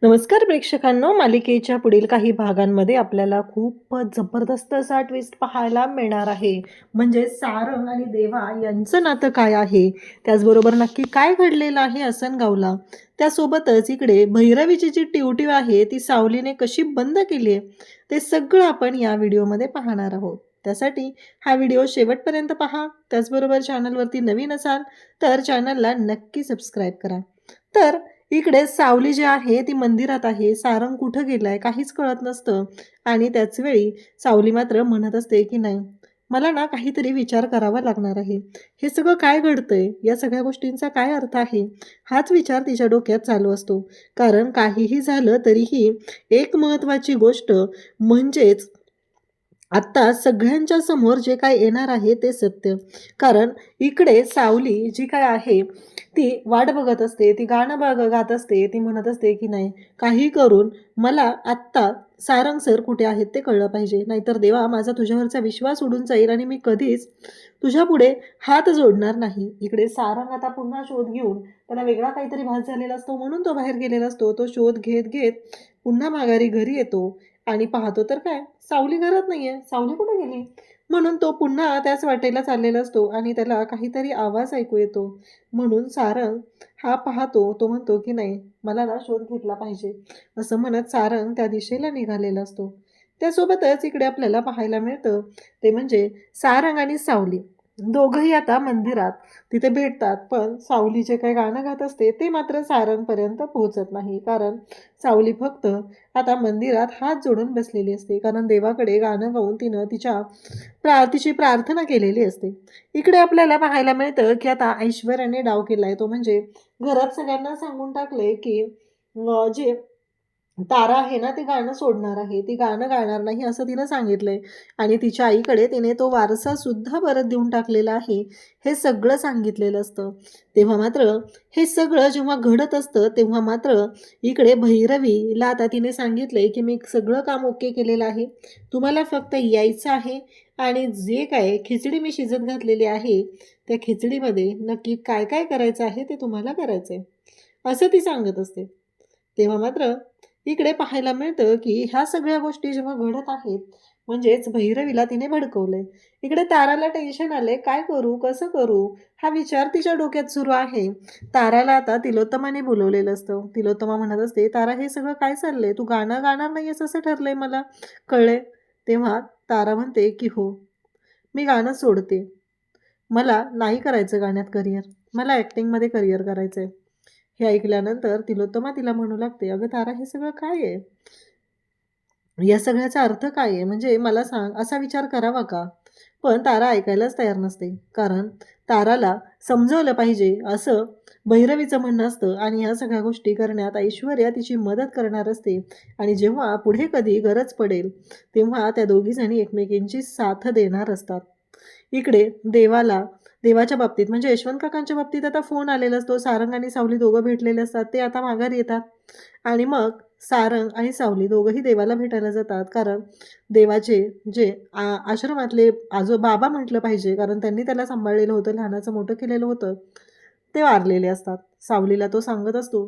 नमस्कार प्रेक्षकांनो, मालिकेच्या पुढील काही भागांमध्ये आपल्याला खूपच जबरदस्त असा ट्विस्ट पाहायला मिळणार आहे. म्हणजे सारंग आणि देवा यांचं नातं काय आहे, त्याचबरोबर नक्की काय घडलेलं आहे आसनगावला. त्यासोबतच इकडे भैरवीची जी टिवटिव आहे ती सावलीने कशी बंद केली आहे, ते सगळं आपण या व्हिडिओमध्ये पाहणार आहोत. त्यासाठी हा व्हिडिओ शेवटपर्यंत पहा. त्याचबरोबर चॅनलवरती नवीन असाल तर चॅनलला नक्की सबस्क्राईब करा. तर इकडे सावली जी आहे ती मंदिरात आहे. सारंग कुठं गेलाय काहीच कळत नसतं आणि त्याच वेळी सावली मात्र म्हणत असते की नाही, मला ना काहीतरी विचार करावा लागणार आहे. हे सगळं काय घडतंय? या सगळ्या गोष्टींचा काय अर्थ आहे? हाच विचार तिच्या डोक्यात चालू असतो. कारण काहीही झालं तरीही एक महत्त्वाची गोष्ट म्हणजेच आत्ता सगळ्यांच्या समोर जे काय येणार आहे ते सत्य. कारण इकडे सावली जी काय आहे ती वाट बघत असते, ती गाणं गात असते. ती म्हणत असते की नाही, काही करून मला आत्ता सारंग सर कुठे आहेत ते कळलं पाहिजे. नाहीतर देवा, माझा तुझ्यावरचा विश्वास उडून जाईल आणि मी कधीच तुझ्यापुढे हात जोडणार नाही. इकडे सारंग आता पुन्हा शोध घेऊन त्याला वेगळा काहीतरी भास झालेला असतो म्हणून तो बाहेर गेलेला असतो. तो शोध घेत घेत पुन्हा माघारी घरी येतो आणि पाहतो तर काय, सावली घरात नाहीये. सावली कुठे गेली? म्हणून तो पुन्हा त्याच वाटेला चाललेला असतो आणि त्याला काहीतरी आवाज ऐकू येतो. म्हणून सारंग हा पाहतो. तो म्हणतो की नाही, मला ना शोध घेतला पाहिजे. असं म्हणत सारंग त्या दिशेला निघालेला असतो. त्यासोबतच इकडे आपल्याला पाहायला मिळतं ते म्हणजे सारंग आणि सावली दोघंही आता मंदिरात तिथे भेटतात. पण सावली जे काही गाणं गात असते ते मात्र सारंगपर्यंत पोहोचत नाही. कारण सावली फक्त आता मंदिरात हात जोडून बसलेली असते. कारण देवाकडे गाणं गाऊन तिनं तिची प्रार्थना केलेली असते. इकडे आपल्याला पाहायला मिळतं की आता ऐश्वर्याने डाव केलाय. तो म्हणजे घरात सगळ्यांना सांगून टाकले की जे तारा आहे ना, ती गाणं सोडणार आहे. ती गाणं गाणार नाही असं तिनं सांगितलंय आणि तिच्या आईकडे तिने तो वारसा सुद्धा परत देऊन टाकलेला आहे. हे सगळं सांगितलेलं असतं. तेव्हा मात्र हे सगळं जेव्हा घडत असतं, तेव्हा मात्र इकडे भैरवीला आता तिने सांगितलंय की मी सगळं काम ओके केलेलं आहे. तुम्हाला फक्त यायचं आहे आणि जे काय खिचडी मी शिजत घातलेली आहे, त्या खिचडीमध्ये नक्की काय काय करायचं आहे ते तुम्हाला करायचंय. असं ती सांगत असते. तेव्हा मात्र इकडे पाहायला मिळतं की ह्या सगळ्या गोष्टी जेव्हा घडत आहेत, म्हणजेच भैरवीला तिने भडकवलंय. इकडे ताराला टेन्शन आलंय, काय करू, कसं करू, हा विचार तिच्या डोक्यात सुरू आहे. ताराला आता तिलोत्तमाने बोलवलेलं असतं. तिलोत्तमा म्हणत असते, तारा हे सगळं काय चाललंय? तू गाणं गाणार नाहीयेस असं ठरलंय मला कळलंय. तेव्हा तारा म्हणते की हो, मी गाणं सोडते. मला नाही करायचं गाण्यात करिअर. मला ॲक्टिंगमध्ये करिअर करायचंय. हे ऐकल्यानंतर तिलोत्तमा तिला म्हणू लागते, अगं तारा, हे सगळं काय आहे? या सगळ्याचा अर्थ काय आहे? म्हणजे मला सांग, असा विचार करावा का? पण तारा ऐकायलाच तयार नसते. कारण ताराला समजवलं पाहिजे असं भैरवीचं म्हणणं असतं आणि ह्या सगळ्या गोष्टी करण्यात ऐश्वर्या तिची मदत करणार असते. आणि जेव्हा पुढे कधी गरज पडेल, तेव्हा त्या दोघीजणी एकमेकींची साथ देणार असतात. इकडे देवाच्या बाबतीत म्हणजे यशवंत काकांच्या बाबतीत आता फोन आलेला असतो. सारंग आणि सावली दोघं भेटलेले असतात. ते आता माघारी येतात आणि मग सारंग आणि सावली दोघंही देवाला भेटायला जातात. कारण देवाचे जे आश्रमातले बाबा म्हटलं पाहिजे, कारण त्यांनी त्याला सांभाळलेलं होतं, लहानाचं मोठं केलेलं होतं, ते वारलेले असतात. सावलीला तो सांगत असतो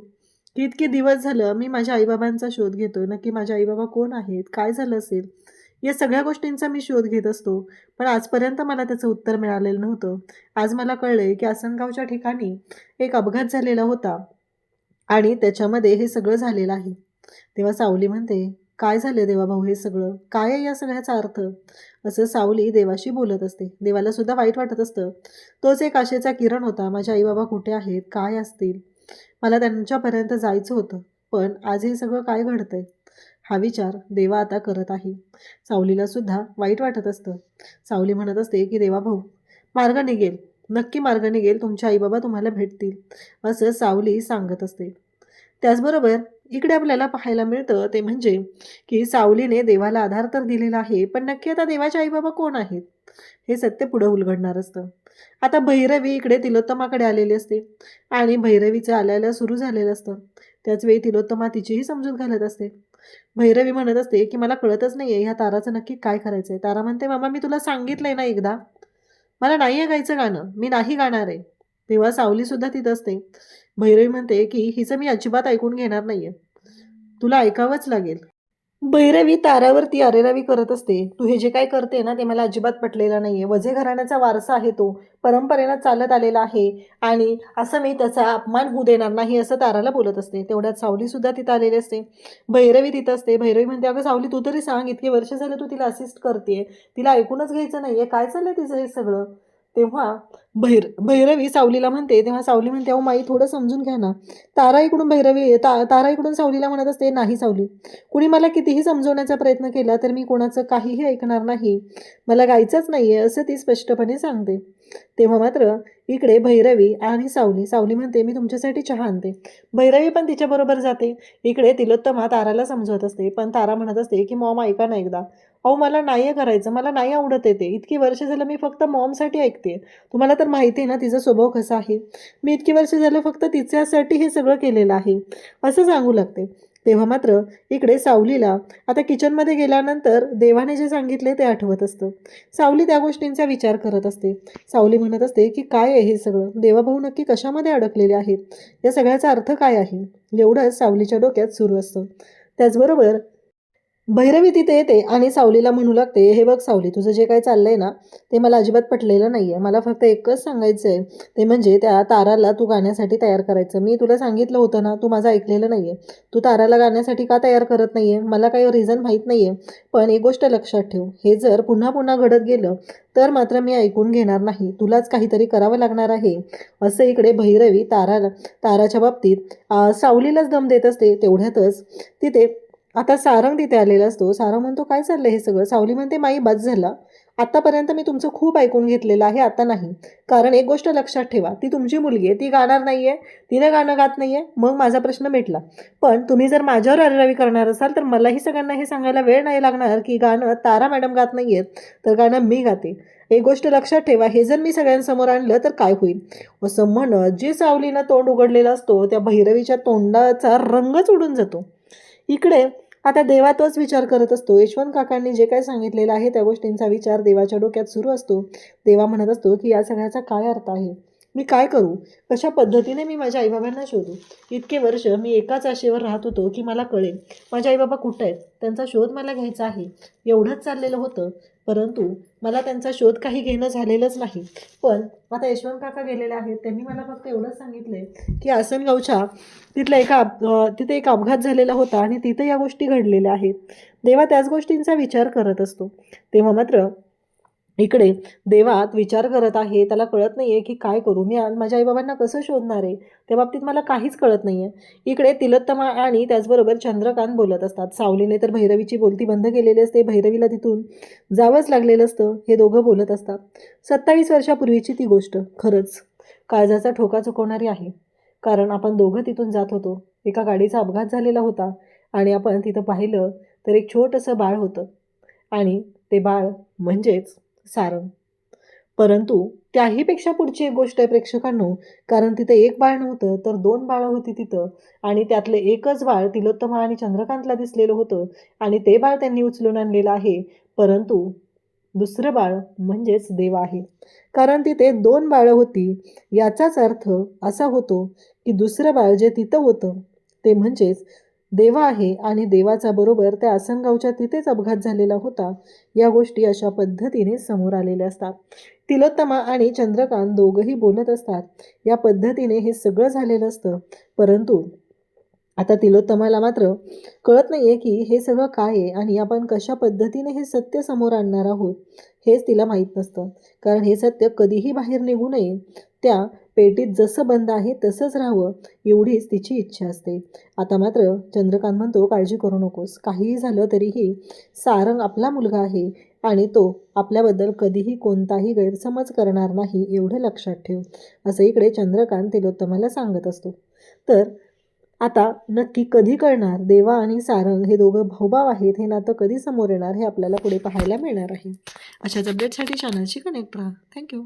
की इतके दिवस झालं मी माझ्या आईबाबांचा शोध घेतोय. नक्की माझे आईबाबा कोण आहेत? काय झालं असेल? या सगळ्या गोष्टींचा मी शोध घेत असतो. पण आजपर्यंत मला त्याचं उत्तर मिळालेलं नव्हतं. आज मला कळलंय की आसनगावच्या ठिकाणी एक अपघात झालेला होता आणि त्याच्यामध्ये हे सगळं झालेलं आहे. तेव्हा सावली म्हणते, काय झालं देवाभाऊ हे सगळं? काय आहे या सगळ्याचा अर्थ? असं सावली देवाशी बोलत असते. देवाला सुद्धा वाईट वाटत असतं. तोच एक आशेचा किरण होता. माझे आईबाबा कुठे आहेत? काय असतील? मला त्यांच्यापर्यंत जायचं होतं. पण आज हे सगळं काय घडतंय? हा विचार देवा आता करत आहे. सावलीला सुद्धा वाईट वाटत असतं. सावली म्हणत असते की देवाभाऊ, मार्ग निघेल. नक्की मार्ग निघेल. तुमचे आईबाबा तुम्हाला भेटतील. असं सावली सांगत असते. त्याचबरोबर इकडे आपल्याला पाहायला मिळतं ते म्हणजे की सावलीने देवाला आधार तर दिलेला आहे, पण नक्की आता देवाचे आईबाबा कोण आहेत? हे सत्य पुढं उलगडणार असतं. आता भैरवी इकडे तिलोत्तमाकडे आलेली असते आणि भैरवीचं आल्याला सुरू झालेलं असतं. त्याचवेळी तिलोत्तमा तिचीही समजूत घालत असते. भैरवी म्हणत असते की मला कळतच नाहीये ह्या ताराचं नक्की काय करायचंय. तारा म्हणते, मामा मी तुला सांगितलंय ना एकदा, मला नाहीये गायचं गाणं, मी नाही गाणार आहे. तेव्हा सावली सुद्धा तिथं असते. भैरवी म्हणते की हिचं मी अजिबात ऐकून घेणार नाहीये. तुला ऐकावंच लागेल. भैरवी तारावरती अरेरावी करत असते. तू हे जे काय करते ना ते मला अजिबात पटलेलं नाहीये. वझे घराण्याचा वारसा आहे तो. परंपरेनं चालत आलेला आहे आणि असं मी त्याचा अपमान होऊ देणार नाही असं ताराला बोलत असते. तेवढ्यात सावली सुद्धा तिथं आलेली असते. भैरवी तिथं असते. भैरवी म्हणते, अगं सावली तू तरी सांग, इतके वर्ष झाले तू तिला असिस्ट करते. तिला ऐकूनच घ्यायचं नाहीये. काय चाललंय तिचं हे सगळं? तेव्हा भैरवी सावलीला म्हणते, तेव्हा सावली म्हणते, अहो माई थोडं समजून घ्या ना. तारा इकडून तारा इकडून सावलीला म्हणत असते, नाही सावली, कुणी मला कितीही समजवण्याचा प्रयत्न केला तर मी कोणाचं काहीही ऐकणार नाही. मला गायचंच नाहीये असं ती स्पष्टपणे सांगते. तेव्हा मात्र इकडे भैरवी आणि सावली म्हणते, मी तुमच्यासाठी चहा आणते. भैरवी पण तिच्याबरोबर जाते. इकडे तिलोत्तमा ताराला समजवत असते, पण तारा म्हणत असते की मॉम ऐका ना एकदा. अहो मला नाही करायचं, मला नाही आवडत आहे ते. इतकी वर्ष झालं मी फक्त मॉमसाठी ऐकते. तुम्हाला तर माहिती आहे ना तिचा स्वभाव कसा आहे. मी इतकी वर्ष झालं फक्त तिच्यासाठी हे सगळं केलेलं आहे असं सांगू लागते. तेव्हा मात्र इकडे सावलीला आता किचनमध्ये गेल्यानंतर देवाने जे सांगितले ते आठवत असतं. सावली त्या गोष्टींचा विचार करत असते. सावली म्हणत असते की काय आहे हे सगळं, देवाभाऊ नक्की कशामध्ये अडकलेले आहेत, या सगळ्याचा अर्थ काय आहे, एवढंच सावलीच्या डोक्यात सुरू असतं. त्याचबरोबर भैरवी तिथे येते आणि सावलीला म्हणू लागते, हे बघ सावली, तुझं जे काय चाललंय ना ते मला अजिबात पटलेलं नाही आहे. मला फक्त एकच सांगायचं आहे, ते म्हणजे त्या ताराला तू गाण्यासाठी तयार करायचं. मी तुला सांगितलं होतं ना, तू माझं ऐकलेलं नाही आहे. तू ताराला गाण्यासाठी का तयार करत नाही आहे, मला काही रिझन माहीत नाही आहे. पण एक गोष्ट लक्षात ठेव, हे जर पुन्हा पुन्हा घडत गेलं तर मात्र मी ऐकून घेणार नाही. तुलाच काहीतरी करावं लागणार आहे. असं इकडे भैरवी ताराच्या बाबतीत सावलीलाच दम देत असते. तेवढ्यातच तिथे आता सारंग तिथे आलेला असतो. सारंग म्हणतो, काय चाललं हे सगळं? सावली म्हणते, माई बस झाला. आत्तापर्यंत मी तुमचं खूप ऐकून घेतलेलं आहे, आता नाही. कारण एक गोष्ट लक्षात ठेवा, ती तुमची मुलगी आहे, ती गाणार नाही आहे, तिनं गाणं गात नाही आहे, मग माझा प्रश्न मिटला. पण तुम्ही जर माझ्यावर अरेरावी करणार असाल तर मलाही सगळ्यांना हे सांगायला वेळ नाही लागणार की गाणं तारा मॅडम गात नाही आहेत, तर गाणं मी गाते. एक गोष्ट लक्षात ठेवा, हे जर मी सगळ्यांसमोर आणलं तर काय होईल? असं म्हणत जे सावलीनं तोंड उघडलेलं असतो त्या भैरवीच्या तोंडाचा रंगच उडून जातो. इकडे आता देवा तोच विचार करत असतो. यशवंत काकांनी जे काय सांगितलेलं आहे त्या गोष्टींचा विचार देवाच्या डोक्यात सुरू असतो. देवा म्हणत असतो की या सगळ्याचा काय अर्थ आहे, मी काय करू, कशा पद्धतीने मी माझ्या आईबाबांना शोधू. इतके वर्ष मी एकाच आशेवर राहत होतो की मला कळेल माझे आईबाबा कुठे आहेत, त्यांचा शोध मला घ्यायचा आहे, एवढंच चाललेलं होतं. परंतु मला त्यांचा शोध काही घेणं झालेलंच नाही. पण आता यशवंत काका गेलेले आहेत, त्यांनी मला फक्त एवढंच सांगितलंय की आसनगावच्या तिथे एक अपघात झालेला होता आणि तिथे या गोष्टी घडलेल्या आहेत. देवा त्याच गोष्टींचा विचार करत असतो. तेव्हा मात्र इकडे देवात विचार करत आहे, त्याला कळत नाही आहे की काय करू, मी माझ्या आईबाबांना कसं शोधणार आहे, त्या बाबतीत मला काहीच कळत नाही आहे. इकडे तिलोत्तमा आणि त्याचबरोबर चंद्रकांत बोलत असतात. सावलीने तर भैरवीची बोलती बंद केलेली असते, भैरवीला तिथून जावंच लागलेलं असतं. हे दोघं बोलत असतात. 27 वर्षापूर्वीची ती गोष्ट खरंच काळजाचा ठोका चुकवणारी आहे. कारण आपण दोघं तिथून जात होतो. एका गाडीचा अपघात झालेला होता आणि आपण तिथं पाहिलं तर एक छोटंसं बाळ होतं आणि ते बाळ म्हणजेच सारंग. परंतु त्याहीपेक्षा पुढची एक गोष्ट आहे प्रेक्षकांनो, कारण तिथे एक बाळ नव्हतं तर 2 बाळं होती तिथं आणि त्यातलं एकच बाळ तिलोत्तमा आणि चंद्रकांतला दिसलेलं होतं आणि ते बाळ त्यांनी उचलून आणलेलं आहे. परंतु दुसरं बाळ म्हणजेच देव आहे. कारण तिथे 2 बाळं होती, याचाच अर्थ असा होतो की दुसरं बाळ जे तिथं होतं ते म्हणजेच देवा आहे आणि देवाचा बरोबर त्या आसनगावच्या तिथेच अपघात झालेला होता. या गोष्टी अशा पद्धतीने समोर आलेल्या असतात. तिलोत्तमा आणि चंद्रकांत दोघंही बोलत असतात. या पद्धतीने हे सगळं झालेलं असतं. परंतु आता तिलोत्तमाला मात्र कळत नाही आहे की हे सगळं काय आहे आणि आपण कशा पद्धतीने हे सत्य समोर आणणार आहोत हेच तिला माहीत नसतं. कारण हे सत्य कधीही बाहेर निघू नये, त्या पेटीत जसं बंद आहे तसंच राहावं एवढीच तिची इच्छा असते. आता मात्र चंद्रकांत म्हणतो, काळजी करू नकोस, काहीही झालं तरीही सारंग आपला मुलगा आहे आणि तो आपल्याबद्दल कधीही कोणताही गैरसमज करणार नाही, एवढं लक्षात ठेव, असं इकडे चंद्रकांत तिलोत्तमाला सांगत असतो. तर आता नक्की कधी कळणार देवा आणि सारंग हे दोघं भाऊभाव आहेत, हे नातं कधी समोर येणार हे आपल्याला पुढे पाहायला मिळणार आहे. अशाच अपडेटसाठी चॅनलशी कनेक्ट राहा. थँक्यू.